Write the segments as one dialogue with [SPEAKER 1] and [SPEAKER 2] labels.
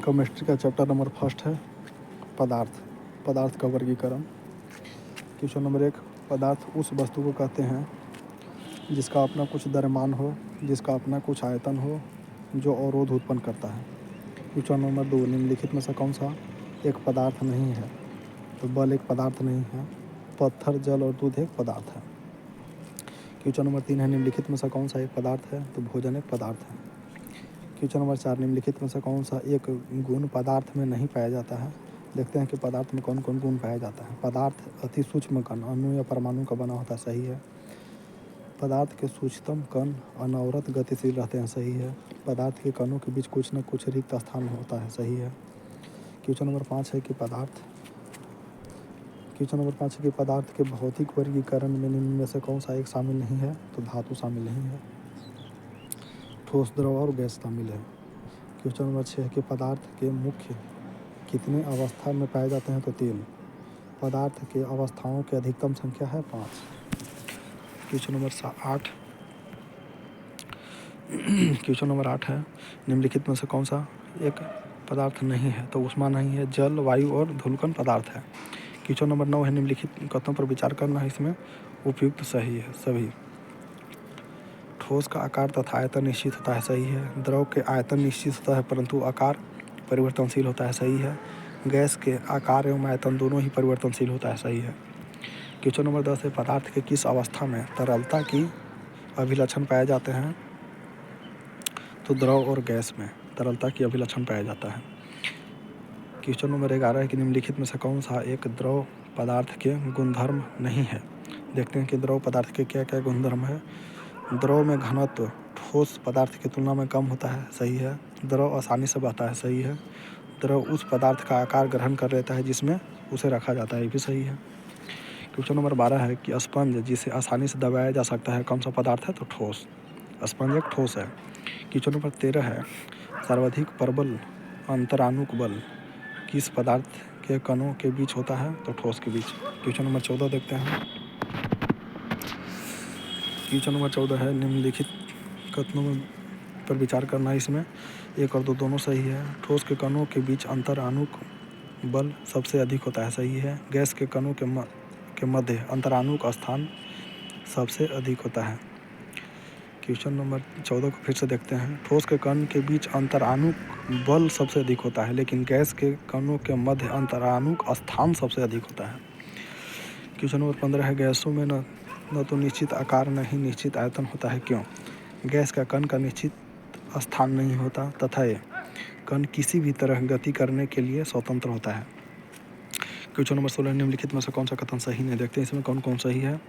[SPEAKER 1] Chemistry का chapter number first है पदार्थ। पदार्थ का वर्गीकरण। क्वेश्चन नंबर 1, पदार्थ उस वस्तु को कहते हैं जिसका अपना कुछ द्रव्यमान हो, जिसका अपना कुछ आयतन हो, जो अवरोध उत्पन्न करता है। क्वेश्चन नंबर 2, निम्नलिखित में से कौन सा एक पदार्थ नहीं है? तो बल एक पदार्थ नहीं है, पत्थर, जल और दूध एक पदार्थ है। क्वेश्चन नंबर 3 है, निम्नलिखित में से कौन सा एक पदार्थ है? तो भोजन एक पदार्थ है। क्वेश्चन नंबर 4, निम्नलिखित में से कौन सा एक गुण पदार्थ में नहीं पाया जाता है? देखते हैं कि पदार्थ में कौन कौन गुण पाया जाता है। पदार्थ अति सूक्ष्म कण अणु या परमाणु का बना होता है, सही है। पदार्थ के सूक्ष्मतम कण अनवरत गतिशील रहते हैं, सही है। पदार्थ के कणों के बीच कुछ न कुछ रिक्त स्थान होता है, सही है। क्वेश्चन नंबर 5 है कि पदार्थ के भौतिक वर्गीकरण में निम्न में से कौन सा एक शामिल नहीं है? तो धातु शामिल नहीं है, ठोस, द्रव और गैस शामिल है। क्वेश्चन नंबर 6 है कि पदार्थ के मुख्य कितने अवस्था में पाए जाते हैं? तो 3। पदार्थ के अवस्थाओं की अधिकतम संख्या है 5। क्वेश्चन नंबर 8 है, निम्नलिखित में से कौन सा एक पदार्थ नहीं है? तो ऊष्मा नहीं है, जल, वायु और धूलकण पदार्थ है। क्वेश्चन नंबर 9 है, निम्नलिखित कथनों पर विचार करना है, इसमें उपयुक्त सही है सभी। ठोस का आकार तथा आयतन निश्चित होता है, सही है। द्रव के आयतन निश्चित होता है परंतु आकार परिवर्तनशील होता है, सही है। गैस के आकार एवं आयतन दोनों ही परिवर्तनशील होता है, सही है। क्वेश्चन नंबर 10 है, पदार्थ के किस अवस्था में तरलता की अभिलक्षण पाए जाते हैं? तो द्रव और गैस में तरलता की अभिलक्षण पाया जाता है। क्वेश्चन नंबर 11 है कि निम्नलिखित में से कौन सा एक द्रव पदार्थ के गुणधर्म नहीं है? देखते हैं कि द्रव पदार्थ के क्या क्या गुणधर्म है। द्रव में घनत्व ठोस पदार्थ की तुलना में कम होता है, सही है। द्रव आसानी से बहता है, सही है। द्रव उस पदार्थ का आकार ग्रहण कर लेता है जिसमें उसे रखा जाता है, ये भी सही है। क्वेश्चन नंबर 12 है कि स्पंज जिसे आसानी से दबाया जा सकता है कौन सा पदार्थ है? तो ठोस। स्पंज एक ठोस है। क्वेश्चन नंबर 13 है, सर्वाधिक प्रबल अंतरानुक बल किस पदार्थ के कणों के बीच होता है? तो ठोस के बीच। क्वेश्चन नंबर 14 देखते हैं। क्वेश्चन नंबर 14 है, निम्नलिखित कथनों पर विचार करना है, इसमें 1 और 2 दोनों सही है। ठोस के कणों के बीच अंतरानुक बल सबसे अधिक होता है, सही है। गैस के कणों के मध्य अंतरानुक स्थान सबसे अधिक होता है। क्वेश्चन नंबर 14 को फिर से देखते हैं। ठोस के कण के बीच अंतरानुक बल सबसे अधिक होता है, लेकिन गैस के कणों के मध्य अंतरानुक स्थान सबसे अधिक होता है। क्वेश्चन नंबर 15 है, गैसों में न तो निश्चित आकार न ही निश्चित आयतन होता है, क्यों? गैस का कण का निश्चित स्थान नहीं होता तथा ये कण किसी भी तरह गति करने के लिए स्वतंत्र होता है। क्वेश्चन नंबर 16, निम्नलिखित में से कौन सा कथन सही नहीं? देखते हैं इसमें कौन कौन सही है।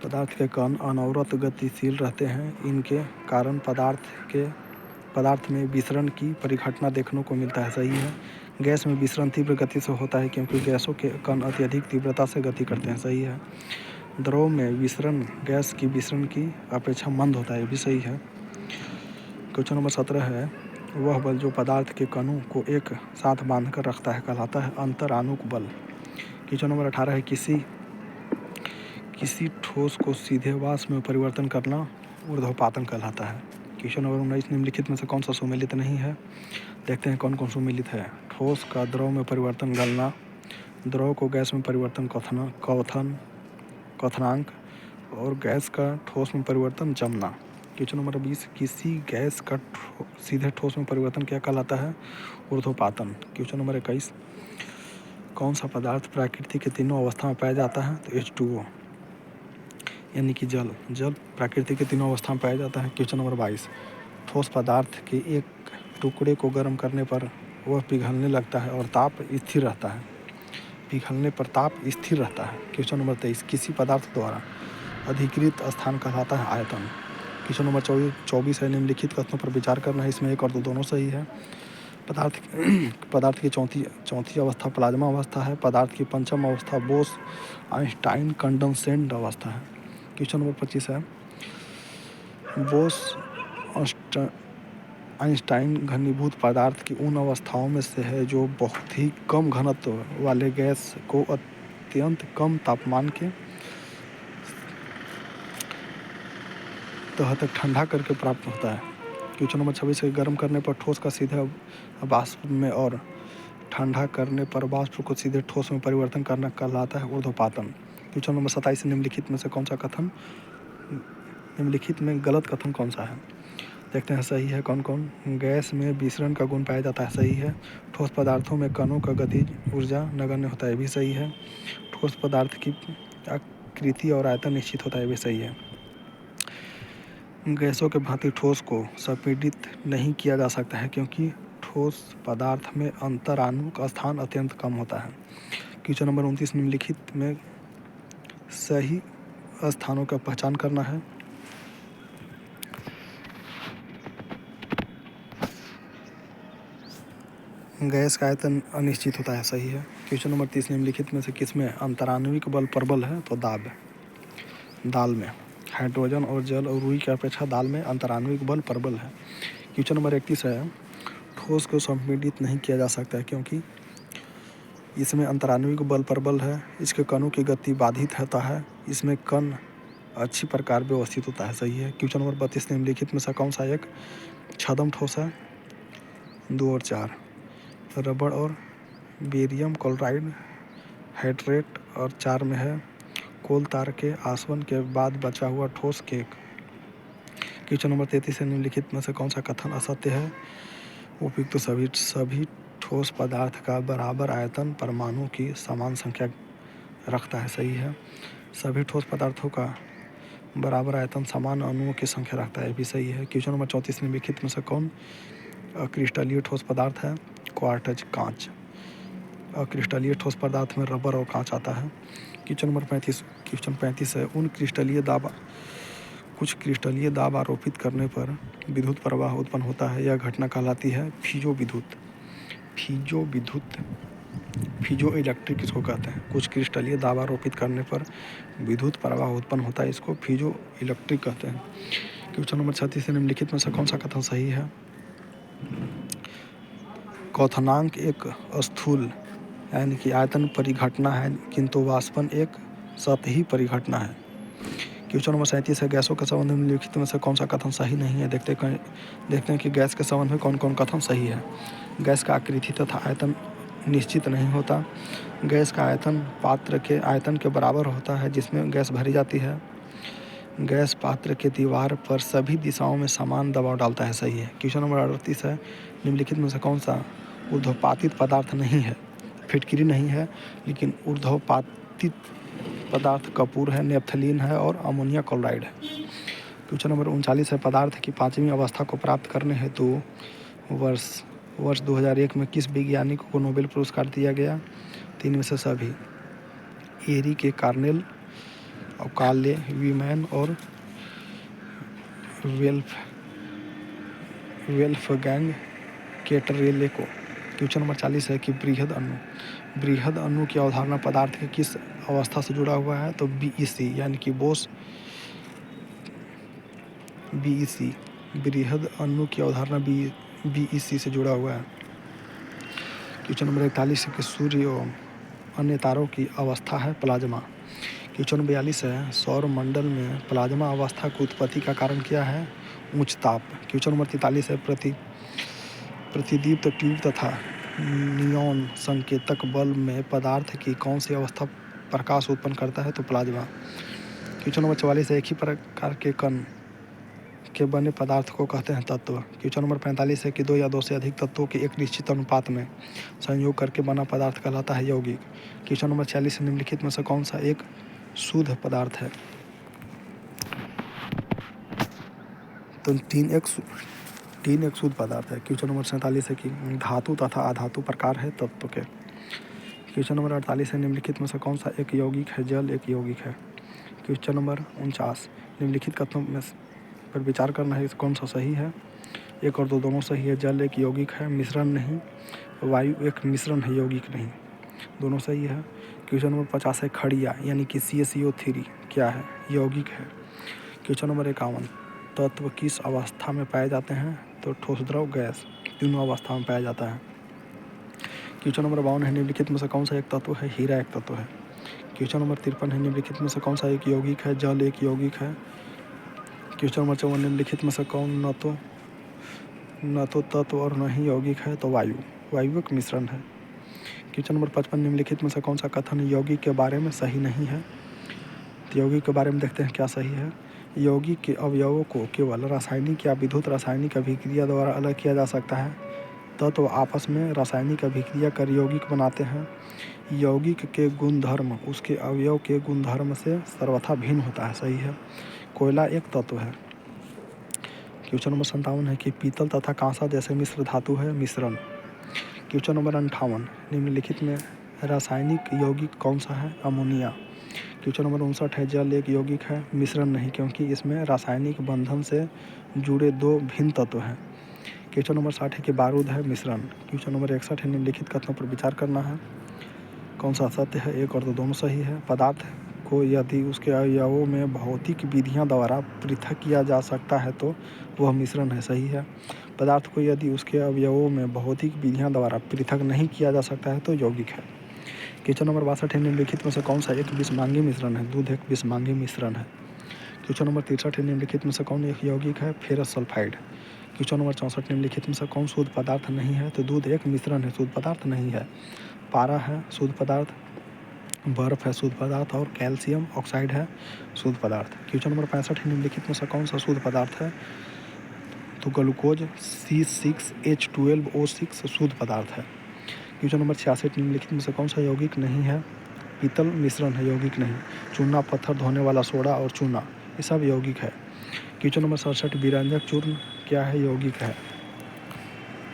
[SPEAKER 1] पदार्थ के कण अनवरत गतिशील रहते हैं, इनके कारण पदार्थ में विसरण की परिघटना देखने को मिलता है, सही है। गैस में विसरण तीव्र गति से होता है क्योंकि गैसों के कण अत्यधिक तीव्रता से गति करते हैं, सही है। द्रव में विसरण गैस की विसरण की अपेक्षा मंद होता है, ये भी सही है। क्वेश्चन नंबर 17 है, वह बल जो पदार्थ के कणों को एक साथ बांधकर रखता है कहलाता है अंतरानुक बल। क्वेश्चन नंबर 18 है, किसी ठोस को सीधे वाष्प में परिवर्तन करना ऊर्ध्वपातन कहलाता है। क्वेश्चन नंबर 19, निम्नलिखित में से कौन सा सुमेलित नहीं है? देखते हैं कौन कौन सुमेलित है। ठोस का द्रव में परिवर्तन गलना, द्रव को गैस में परिवर्तन क्वथनांक और गैस का ठोस में परिवर्तन जमना। क्वेश्चन नंबर 20, किसी गैस का सीधे ठोस में परिवर्तन क्या कहलाता है? ऊर्ध्वपातन। क्वेश्चन नंबर 21, कौन सा पदार्थ प्रकृति के तीनों अवस्था में पाया जाता है? तो H2O यानी कि जल प्रकृति के तीनों अवस्था में पाया जाता है। क्वेश्चन नंबर 22, ठोस पदार्थ के एक टुकड़े को गर्म करने पर वह पिघलने लगता है और ताप स्थिर रहता है। पिघलने पर ताप स्थिर रहता है। क्वेश्चन नंबर 23, किसी पदार्थ द्वारा अधिकृत स्थान कहलाता है आयतन। क्वेश्चन नंबर 24 है, निम्नलिखित कथनों पर विचार करना है, इसमें 1 और 2 दोनों सही है। पदार्थ की चौथी अवस्था प्लाज्मा अवस्था है। पदार्थ की पंचम अवस्था बोस आइंस्टाइन कंडेंसेट अवस्था है। क्वेश्चन नंबर 25 है, बोस आइंस्टाइन घनीभूत पदार्थ की उन अवस्थाओं में से है जो बहुत ही कम घनत्व वाले गैस को अत्यंत कम तापमान के तह तक ठंडा करके प्राप्त होता है। क्वेश्चन नंबर 26 है गर्म करने पर ठोस का सीधा वाष्प में और ठंडा करने पर वाष्प को सीधे ठोस में परिवर्तन करना कहलाता है ऊर्ध्वपातन। क्वेश्चन नंबर 27 निम्नलिखित में से कौन सा कथन निम्नलिखित में गलत कथन कौन सा है? देखते हैं सही है कौन कौन। गैस में विसरण का गुण पाया जाता है, सही है। ठोस पदार्थों में कणों का गतिज ऊर्जा नगण्य होता है, भी सही है। ठोस पदार्थ की आकृति और आयतन निश्चित होता है, भी सही है। गैसों के भांति ठोस को संपीड़ित नहीं किया जा सकता है क्योंकि ठोस पदार्थ में अंतराणु का स्थान अत्यंत कम होता है। क्वेश्चन नंबर 29 निम्नलिखित में सही स्थानों का पहचान करना है। गैस का आयतन अनिश्चित होता है, सही है। क्वेश्चन नंबर 30 निम्नलिखित में से किसमें अंतराण्विक बल प्रबल है? तो दाल में। हाइड्रोजन और जल और रुई की अपेक्षा दाल में अंतराण्विक बल प्रबल है। क्वेश्चन नंबर 31 है ठोस को संपीड़ित नहीं किया जा सकता है क्योंकि इसमें अंतराण्विक बल प्रबल है, इसके कणों की गति बाधित होता है, इसमें कण अच्छी प्रकार व्यवस्थित होता है, सही है। क्वेश्चन नंबर 32 निम्नलिखित में से कौन सा एक छद्म ठोस है? 2 और 4 रबड़ और बेरियम क्लोराइड हाइड्रेट, और 4 में है कोल तार के आसवन के बाद बचा हुआ ठोस केक। क्वेश्चन नंबर 33 निम्नलिखित में से कौन सा कथन असत्य है? उपयुक्त तो सभी ठोस पदार्थ का बराबर आयतन परमाणु की समान संख्या रखता है, सही है। सभी ठोस पदार्थों का बराबर आयतन समान अणुओं की संख्या रखता है, भी सही है। क्वेश्चन नंबर 34 निम्नलिखित में से कौन अक्रिस्टलीय ठोस पदार्थ है? क्वार्टज, कांच। अक्रिस्टलीय ठोस पदार्थ में रबर और कांच आता है। क्वेश्चन नंबर 35 है कुछ क्रिस्टलीय दाब आरोपित करने पर विद्युत प्रवाह उत्पन्न होता है, यह घटना कहलाती है पीजो विद्युत। पीजो इलेक्ट्रिक इसको कहते हैं। कुछ क्रिस्टलीय दाब आरोपित करने पर विद्युत प्रवाह उत्पन्न होता है, इसको पीजो इलेक्ट्रिक कहते हैं। क्वेश्चन नंबर 36 निम्नलिखित में से कौन सा कथन सही है? क्वथनांक एक स्थूल यानी कि आयतन परिघटना है, किंतु वाष्पन एक सतही परिघटना है। क्वेश्चन नंबर 37 है गैसों के संबंध में निम्नलिखित में से कौन सा कथन सही नहीं है? देखते हैं कि गैस के संबंध में कौन कौन कथन सही है। गैस का आकृति तथा आयतन निश्चित नहीं होता। गैस का आयतन पात्र के आयतन के बराबर होता है जिसमें गैस भरी जाती है। गैस पात्र के दीवार पर सभी दिशाओं में समान दबाव डालता है, सही है। क्वेश्चन नंबर 38 है निम्नलिखित में से कौन सा ऊर्ध्वपातित पदार्थ नहीं है? फिटकिरी नहीं है, लेकिन ऊर्ध्वपातित पदार्थ कपूर है, नेफ्थलीन है और अमोनिया क्लोराइड है। क्वेश्चन नंबर 39 है पदार्थ की 5वीं अवस्था को प्राप्त करने हेतु वर्ष 2001 में किस वैज्ञानिक को नोबेल पुरस्कार दिया गया? 3 में से सभी। एरी के कार्नेल और काले वीमैन और वेल्फगैंग केटरेले को। क्वेश्चन नंबर 40 है कि बृहद अणु की अवधारणा पदार्थ के किस अवस्था से जुड़ा हुआ है? तो बीईसी यानी कि बोस बीईसी बृहद अणु की अवधारणा बीईसी से जुड़ा हुआ है। क्वेश्चन नंबर 41 है कि सूर्य एवं अन्य तारों की अवस्था है प्लाज्मा। क्वेश्चन 42 है सौर मंडल में प्लाज्मा अवस्था की उत्पत्ति का कारण क्या है? उच्च ताप। क्वेश्चन नंबर 43 है प्रतिदीप्त ट्यूब तथा नियॉन संकेतक बल्ब में पदार्थ की कौन सी अवस्था प्रकाश उत्पन्न करता है? तो प्लाज्मा। क्वेश्चन नंबर 44 है एक ही प्रकार के कण के बने पदार्थ को कहते हैं तत्व। क्वेश्चन नंबर 45 है कि 2 या 2 से अधिक तत्वों के एक निश्चित अनुपात में संयोग करके बना पदार्थ कहलाता है यौगिक। क्वेश्चन नंबर 46 निम्नलिखित में से कौन सा एक शुद्ध पदार्थ है? तो तीन एक शुद्ध पदार्थ है। क्वेश्चन नंबर 47 है कि धातु तथा अधातु प्रकार है तत्व के। क्वेश्चन नंबर 48 है निम्नलिखित में से कौन सा एक यौगिक है? जल एक यौगिक है। क्वेश्चन नंबर 49 निम्नलिखित कथनों में पर विचार करना है कौन सा सही है? 1 और 2 दोनों सही है। जल एक यौगिक है, मिश्रण नहीं। वायु एक मिश्रण है, यौगिक नहीं। दोनों सही है। क्वेश्चन नंबर 50 है खड़िया यानी कि CaCO3 क्या है? यौगिक है। क्वेश्चन नंबर 51 तत्व किस अवस्था में पाए जाते हैं? तो ठोस, द्रव, गैस तीनों अवस्था में पाया जाता है। क्वेश्चन नंबर 52 है निम्नलिखित में से कौन सा एक तत्व है? हीरा एक तत्व है। क्वेश्चन नंबर 53 है निम्नलिखित में से कौन सा एक यौगिक है? जल एक यौगिक है। क्वेश्चन नंबर 54 निम्नलिखित में से कौन न तो न तो तत्व और न ही यौगिक है तो वायु, वायु एक मिश्रण है। क्वेश्चन नंबर 55 निम्नलिखित में से कौन सा कथन यौगिक के बारे में सही नहीं है? तो यौगिक के बारे में देखते हैं क्या सही है। यौगिक के अवयवों को केवल रासायनिक या विद्युत रासायनिक अभिक्रिया द्वारा अलग किया जा सकता है। तत्व आपस में रासायनिक अभिक्रिया कर यौगिक बनाते हैं। यौगिक के गुणधर्म उसके अवयव के गुणधर्म से सर्वथा भिन्न होता है, सही है। कोयला एक तत्व है। क्वेश्चन नंबर 57 है कि पीतल तथा कांसा जैसे मिश्र धातु है मिश्रण। क्वेश्चन नंबर 58 निम्नलिखित में रासायनिक यौगिक कौन सा है? अमोनिया। क्वेश्चन नंबर 59 है जल एक यौगिक है? मिश्रण नहीं, क्योंकि इसमें रासायनिक बंधन से जुड़े दो भिन्न तत्व हैं। क्वेश्चन नंबर 60 है कि बारूद है? मिश्रण। क्वेश्चन नंबर 61 है निम्नलिखित कथनों पर विचार करना है, कौन सा सत्य है? एक और दो दोनों सही है। पदार्थ को यदि उसके अवयवों में भौतिक विधियां द्वारा पृथक किया जा सकता है तो वह मिश्रण है, सही है। पदार्थ को यदि उसके अवयवों में भौतिक विधियां द्वारा पृथक नहीं किया जा सकता है तो यौगिक है। क्वेश्चन नंबर 62 है निम्नलिखित में से कौन सा एक विषमांगी मिश्रण है? दूध एक विषमांगी मिश्रण है। क्वेश्चन नंबर 63 है निम्नलिखित में से कौन एक यौगिक है? Ferrous sulphide. क्वेश्चन नंबर 64 निम्नलिखित में से कौन शुद्ध पदार्थ नहीं है? तो दूध एक मिश्रण है, शुद्ध पदार्थ नहीं है। पारा है शुद्ध पदार्थ, बर्फ है शुद्ध पदार्थ और कैल्शियम ऑक्साइड है शुद्ध पदार्थ। क्वेश्चन नंबर 65 है निम्नलिखित में से कौन सा शुद्ध पदार्थ है? तो ग्लूकोज C6H12O6 शुद्ध पदार्थ है। क्वेश्चन नंबर 66 निम्नलिखित में से कौन सा यौगिक नहीं है? पीतल मिश्रण है, यौगिक नहीं। चूना, पत्थर धोने वाला सोडा और चूना ये सब यौगिक है। क्वेश्चन नंबर 67 विरंजक चूर्ण क्या है? यौगिक है।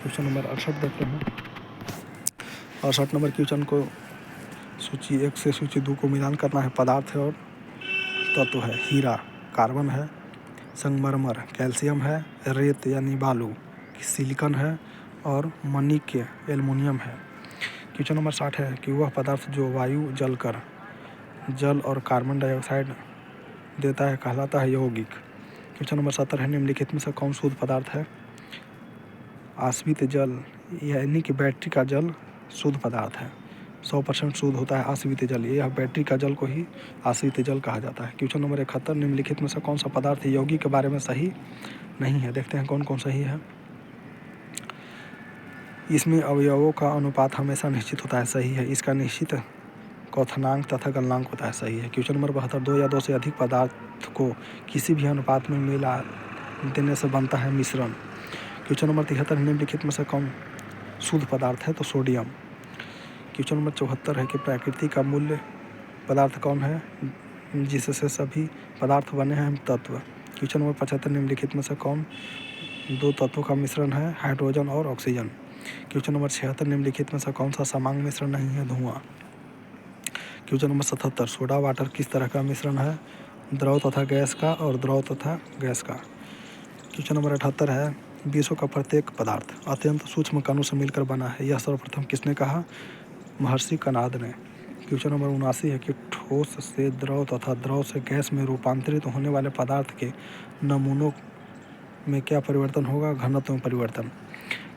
[SPEAKER 1] क्वेश्चन नंबर 68 देखते हैं। 68 नंबर क्वेश्चन को सूची 1 से सूची 2 को मिलान करना है। पदार्थ है और तत्व है। हीरा कार्बन है, संगमरमर कैल्शियम है, रेत यानी बालू सिलिकॉन है और मणिक्य एल्युमिनियम है। क्वेश्चन नंबर 60 है कि वह पदार्थ जो वायु जलकर जल और कार्बन डाइऑक्साइड देता है कहलाता है यौगिक। क्वेश्चन नंबर 70 है निम्नलिखित में से कौन शुद्ध पदार्थ है? आश्रित जल यानी कि बैटरी का जल शुद्ध पदार्थ है। 100% शुद्ध होता है आश्रित जल, यह बैटरी का जल को ही आश्रित जल कहा जाता है। क्वेश्चन नंबर 71 निम्नलिखित में से कौन सा पदार्थ यौगिक के बारे में सही नहीं है? देखते हैं कौन कौन सही है। इसमें अवयवों का अनुपात हमेशा निश्चित होता है, सही है। इसका निश्चित क्वथनांक तथा गलनांक होता है, सही है। क्वेश्चन नंबर 72 2 या 2 से अधिक पदार्थ को किसी भी अनुपात में मिला देने से बनता है मिश्रण। क्वेश्चन नंबर 73 निम्नलिखित में से कौन शुद्ध पदार्थ है? तो सोडियम। क्वेश्चन नंबर 74 है कि प्रकृति का मूल्य पदार्थ कौन है जिससे सभी पदार्थ बने हैं? तत्व। क्वेश्चन नंबर 75 निम्नलिखित में से कौन दो तत्वों का मिश्रण है? हाइड्रोजन और ऑक्सीजन। क्वेश्चन नंबर 76 निम्नलिखित में से कौन सा समांग मिश्रण नहीं है? धुआं। क्वेश्चन नंबर 77 सोडा वाटर किस तरह का मिश्रण है? द्रव तथा गैस का और द्रव तथा गैस का। क्वेश्चन नंबर 78 है विश्व का प्रत्येक पदार्थ अत्यंत सूक्ष्म कणों से मिलकर बना है, यह सर्वप्रथम किसने कहा? महर्षि कणाद ने। क्वेश्चन नंबर 79 है कि ठोस से द्रव तथा द्रव से गैस में रूपांतरित होने वाले पदार्थ के नमूनों में क्या परिवर्तन होगा? घनत्व में परिवर्तन।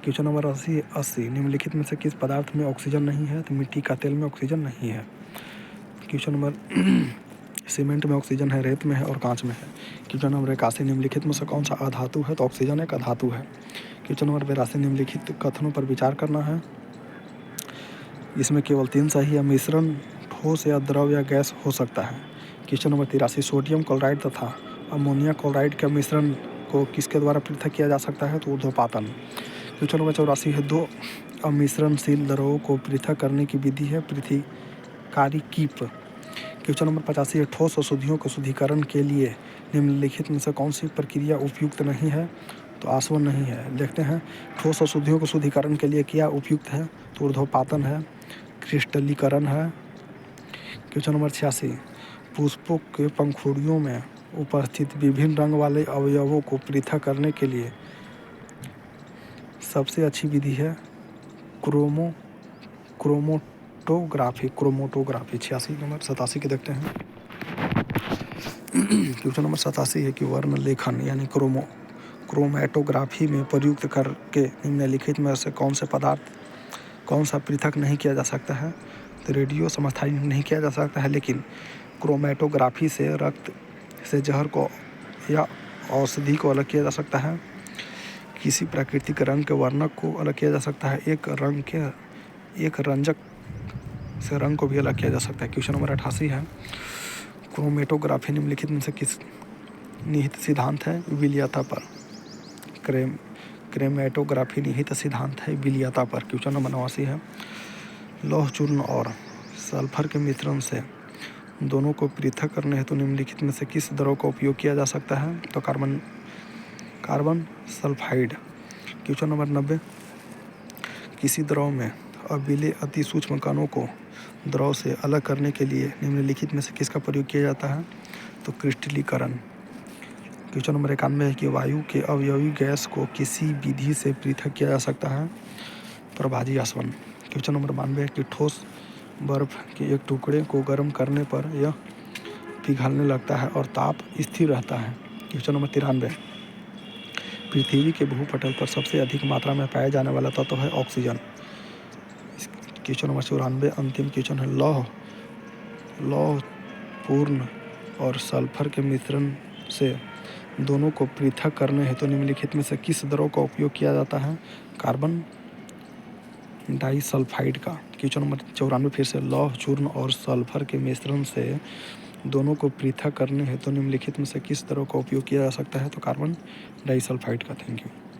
[SPEAKER 1] क्वेश्चन नंबर 80 निम्नलिखित में से किस पदार्थ में ऑक्सीजन नहीं है? तो मिट्टी का तेल में ऑक्सीजन नहीं है। क्वेश्चन नंबर सीमेंट में ऑक्सीजन है, रेत में है और कांच में है। क्वेश्चन नंबर 81 निम्नलिखित में से कौन सा अधातु है? तो ऑक्सीजन एक अधातु है। क्वेश्चन नंबर 82 निम्नलिखित कथनों पर विचार करना है, इसमें केवल 3 सही है। मिश्रण ठोस या द्रव या गैस हो सकता है। क्वेश्चन नंबर 83 सोडियम क्लोराइड तथा अमोनिया क्लोराइड के मिश्रण को किसके द्वारा पृथक किया जा सकता है? तो ऊर्ध्वपातन। क्वेश्चन नंबर 84 है दो अमिश्रणशील द्रवों को पृथक करने की विधि है पृथक्कारी कीप। क्वेश्चन नंबर 85 है ठोस अशुद्धियों को शुद्धिकरण के लिए निम्नलिखित में से कौन सी प्रक्रिया उपयुक्त नहीं है? तो आसवन नहीं है। देखते हैं ठोस अशुद्धियों को शुद्धिकरण के लिए क्या उपयुक्त है? तो ऊर्ध्वपातन है, क्रिस्टलीकरण है। क्वेश्चन नंबर 86 पुष्पों के पंखुड़ियों में उपस्थित विभिन्न रंग वाले अवयवों को पृथक करने के लिए सबसे अच्छी विधि है क्रोमोटोग्राफी। 86 नंबर 87 के देखते हैं। क्वेश्चन नंबर 87 है कि वर्ण लेखन यानी क्रोमैटोग्राफी में प्रयुक्त करके निम्नलिखित में से कौन से पदार्थ कौन सा पृथक नहीं किया जा सकता है? तो रेडियो समस्थानिक नहीं किया जा सकता है, लेकिन क्रोमैटोग्राफी से रक्त से जहर को या औषधि को अलग किया जा सकता है। किसी प्राकृतिक रंग के वर्णक को अलग किया जा सकता है। एक रंजक से रंग को भी अलग किया जा सकता है। क्वेश्चन नंबर 88 है, क्रोमेटोग्राफी निम्नलिखित में से किस निहित सिद्धांत है विलीयता पर। क्रोमेटोग्राफी निहित सिद्धांत है विलीयता पर। क्वेश्चन नंबर 89 है, लौह चूर्ण और सल्फर के मिश्रण से दोनों को पृथक करने हेतु निम्नलिखित में से किस द्रव का उपयोग किया जा सकता है। तो कार्बन सल्फाइड। क्वेश्चन नंबर 90, किसी द्रव में अबिले अति सूक्ष्म कणों को द्रव से अलग करने के लिए निम्नलिखित में से किसका प्रयोग किया जाता है। तो क्रिस्टलीकरण। क्वेश्चन नंबर 91 है कि वायु के अवयवी गैस को किसी विधि से पृथक किया जा सकता है। प्रभाजी आसवन। क्वेश्चन नंबर 92 है कि ठोस बर्फ के एक टुकड़े को गर्म करने पर यह पिघलने लगता है और ताप स्थिर रहता है। क्वेश्चन नंबर 93, पृथ्वी के भूपटल पर सबसे अधिक मात्रा में पाया जाने वाला तत्व है ऑक्सीजन। क्वेश्चन नंबर 94 अंतिम क्वेश्चन है, लौह पूर्ण और सल्फर के मिश्रण से दोनों को पृथक करने हेतु निम्नलिखित में से किस द्रव का उपयोग किया जाता है। कार्बन डाइसल्फाइड का। क्वेश्चन नंबर 94 फिर से, लौह चूर्ण और सल्फर के मिश्रण से दोनों को पृथक करने हेतु निम्नलिखित में से किस द्रव का उपयोग किया जा सकता है। तो कार्बन डाइसल्फाइड का। Thank you.